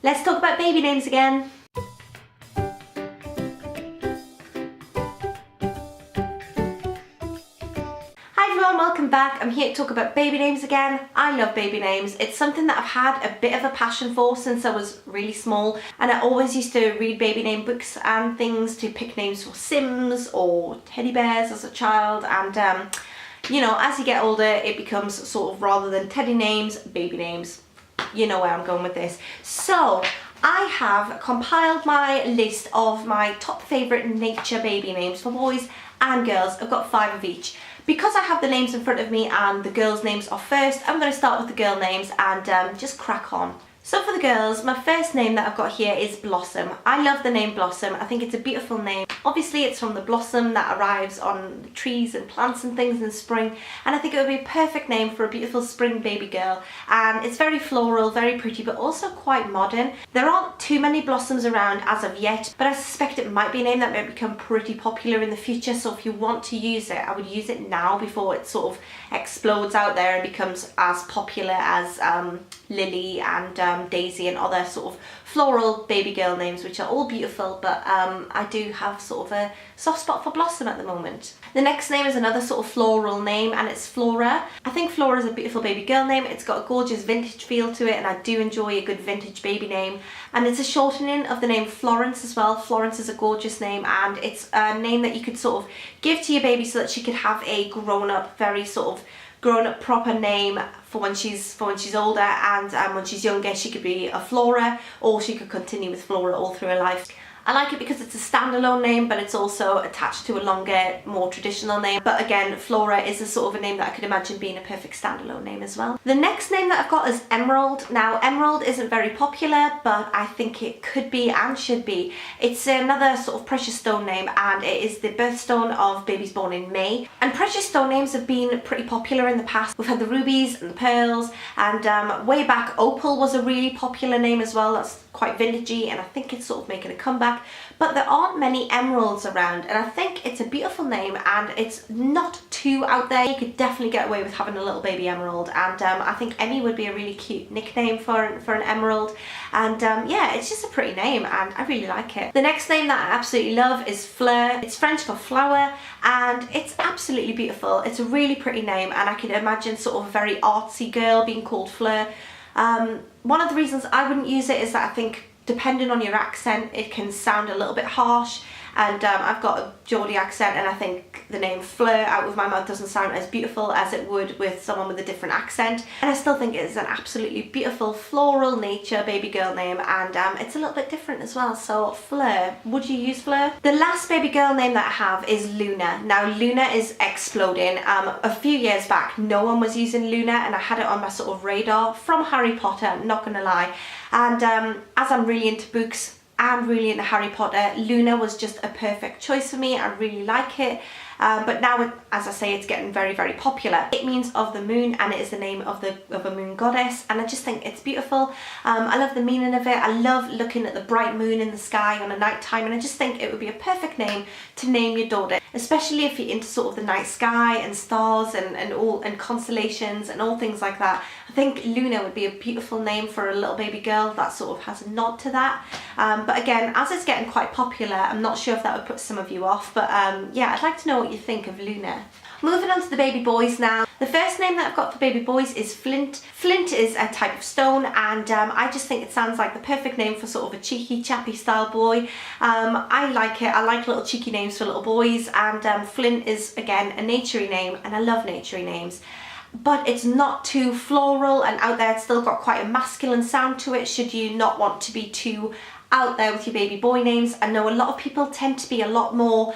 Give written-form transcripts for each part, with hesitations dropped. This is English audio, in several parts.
Let's talk about baby names again. Hi everyone, welcome back. I'm here to talk about baby names again. I love baby names. It's something that I've had a bit of a passion for since I was really small, and I always used to read baby name books and things to pick names for Sims or teddy bears as a child, and you know, as you get older it becomes sort of, rather than teddy names, baby names. You know where I'm going with this. So I have compiled my list of my top favourite nature baby names for boys and girls. I've got 5 of each. Because I have the names in front of me and the girls' names are first, I'm going to start with the girl names and just crack on. So for the girls, my first name that I've got here is Blossom. I love the name Blossom. I think it's a beautiful name. Obviously it's from the blossom that arrives on the trees and plants and things in spring, and I think it would be a perfect name for a beautiful spring baby girl. And it's very floral, very pretty, but also quite modern. There aren't too many blossoms around as of yet, but I suspect it might be a name that might become pretty popular in the future. So if you want to use it, I would use it now before it sort of explodes out there and becomes as popular as Lily and Daisy and other sort of floral baby girl names, which are all beautiful, but I do have sort of a soft spot for Blossom at the moment. The next name is another sort of floral name, and it's Flora. I think Flora is a beautiful baby girl name. It's got a gorgeous vintage feel to it, and I do enjoy a good vintage baby name. And it's a shortening of the name Florence as well. Florence is a gorgeous name, and it's a name that you could sort of give to your baby so that she could have a grown-up, very sort of grown-up proper name for when she's older, and when she's younger she could be a Flora, or she could continue with Flora all through her life. I like it because it's a standalone name, but it's also attached to a longer, more traditional name. But again, Flora is a sort of a name that I could imagine being a perfect standalone name as well. The next name that I've got is Emerald. Now, Emerald isn't very popular, but I think it could be and should be. It's another sort of precious stone name, and it is the birthstone of babies born in May. And precious stone names have been pretty popular in the past. We've had the rubies and the pearls, and way back Opal was a really popular name as well. That's quite vintagey, and I think it's sort of making a comeback. But there aren't many emeralds around, and I think it's a beautiful name, and it's not too out there. You could definitely get away with having a little baby emerald, and I think Emmy would be a really cute nickname for an emerald. And yeah, it's just a pretty name, and I really like it. The next name that I absolutely love is Fleur. It's French for flower, and it's absolutely beautiful. It's a really pretty name, and I can imagine sort of a very artsy girl being called Fleur. One of the reasons I wouldn't use it is that I think, depending on your accent, it can sound a little bit harsh, and I've got a Geordie accent, and I think the name Fleur out of my mouth doesn't sound as beautiful as it would with someone with a different accent. And I still think it is an absolutely beautiful floral nature baby girl name, and it's a little bit different as well. So Fleur, would you use Fleur? The last baby girl name that I have is Luna. Now Luna is exploding. A few years back no one was using Luna, and I had it on my sort of radar from Harry Potter, not gonna lie. And as I'm really into books and really into Harry Potter, Luna was just a perfect choice for me. I really like it. But now, as I say, it's getting very, very popular. It means of the moon, and it is the name of a moon goddess, and I just think it's beautiful. I love the meaning of it. I love looking at the bright moon in the sky on a night time, and I just think it would be a perfect name to name your daughter, especially if you're into sort of the night sky and stars and constellations and all things like that. I think Luna would be a beautiful name for a little baby girl that sort of has a nod to that. But again, as it's getting quite popular, I'm not sure if that would put some of you off, but yeah, I'd like to know what you think of Luna. Moving on to the baby boys now. The first name that I've got for baby boys is Flint. Flint is a type of stone, and I just think it sounds like the perfect name for sort of a cheeky, chappy style boy. I like it. I like little cheeky names for little boys, and Flint is, again, a naturey name, and I love naturey names. But it's not too floral and out there. It's still got quite a masculine sound to it, should you not want to be too out there with your baby boy names. I know a lot of people tend to be a lot more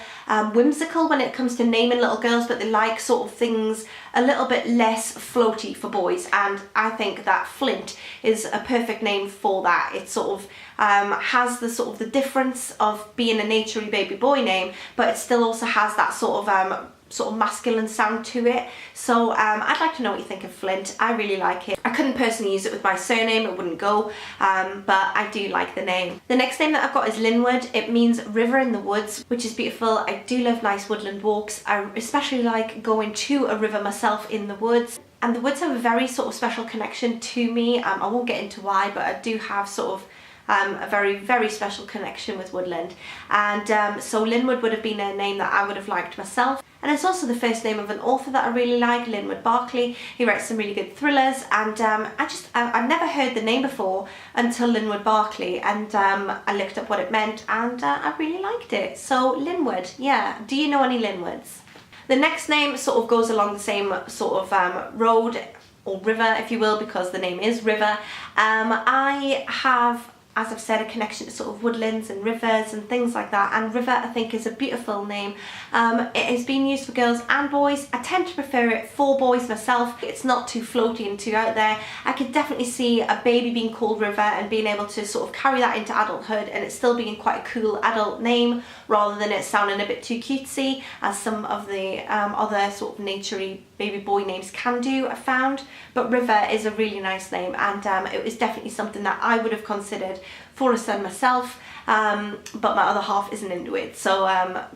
whimsical when it comes to naming little girls, but they like sort of things a little bit less floaty for boys, and I think that Flint is a perfect name for that. It sort of has the sort of the difference of being a naturey baby boy name, but it still also has that sort of masculine sound to it. So I'd like to know what you think of Flint. I really like it. I couldn't personally use it with my surname, it wouldn't go, but I do like the name. The next name that I've got is Linwood. It means river in the woods, which is beautiful. I do love nice woodland walks. I especially like going to a river myself in the woods. And the woods have a very sort of special connection to me. I won't get into why, but I do have sort of a very, very special connection with woodland. And so Linwood would have been a name that I would have liked myself. And it's also the first name of an author that I really like, Linwood Barclay. He writes some really good thrillers, and I've never heard the name before until Linwood Barclay, and I looked up what it meant, and I really liked it. So Linwood, yeah. Do you know any Linwoods? The next name sort of goes along the same sort of road or river, if you will, because the name is River. I have, as I've said, a connection to sort of woodlands and rivers and things like that, and River I think is a beautiful name. It has been used for girls and boys. I tend to prefer it for boys myself. It's not too floaty and too out there. I could definitely see a baby being called River and being able to sort of carry that into adulthood, and it still being quite a cool adult name rather than it sounding a bit too cutesy, as some of the other sort of naturey baby boy names can do, I found. But River is a really nice name, and it was definitely something that I would have considered for a son myself, but my other half isn't into it. So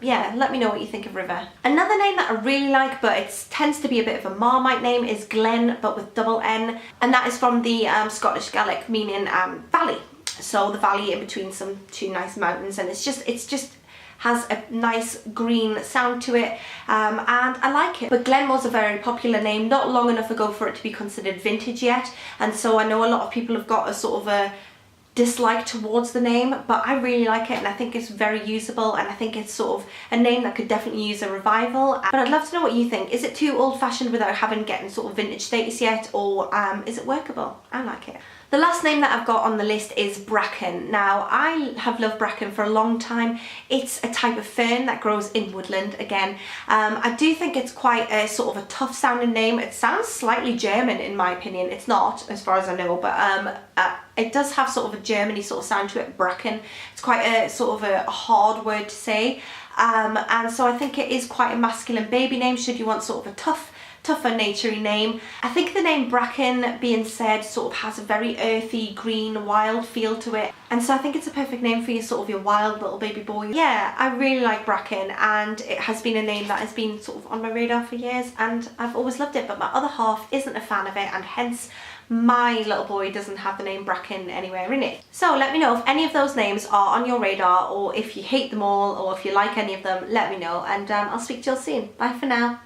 yeah, let me know what you think of River. Another name that I really like, but it tends to be a bit of a Marmite name, is Glen, but with double N, and that is from the Scottish Gaelic, meaning valley. So the valley in between some two nice mountains, and it's just has a nice green sound to it, and I like it. But Glen was a very popular name not long enough ago for it to be considered vintage yet, and so I know a lot of people have got a sort of a dislike towards the name, but I really like it, and I think it's very usable, and I think it's sort of a name that could definitely use a revival. But I'd love to know what you think. Is it too old-fashioned without getting sort of vintage status yet, or is it workable? I like it. The last name that I've got on the list is Bracken. Now, I have loved Bracken for a long time. It's a type of fern that grows in woodland again. I do think it's quite a sort of a tough sounding name. It sounds slightly German in my opinion. It's not, as far as I know, but it does have sort of a Germany sort of sound to it, Bracken. It's quite a sort of a hard word to say. And so I think it is quite a masculine baby name should you want sort of a tougher naturey name. I think the name Bracken, being said, sort of has a very earthy, green, wild feel to it, and so I think it's a perfect name for your wild little baby boy. Yeah, I really like Bracken, and it has been a name that has been sort of on my radar for years, and I've always loved it, but my other half isn't a fan of it, and hence my little boy doesn't have the name Bracken anywhere in it. So let me know if any of those names are on your radar, or if you hate them all, or if you like any of them, let me know, and I'll speak to you all soon. Bye for now.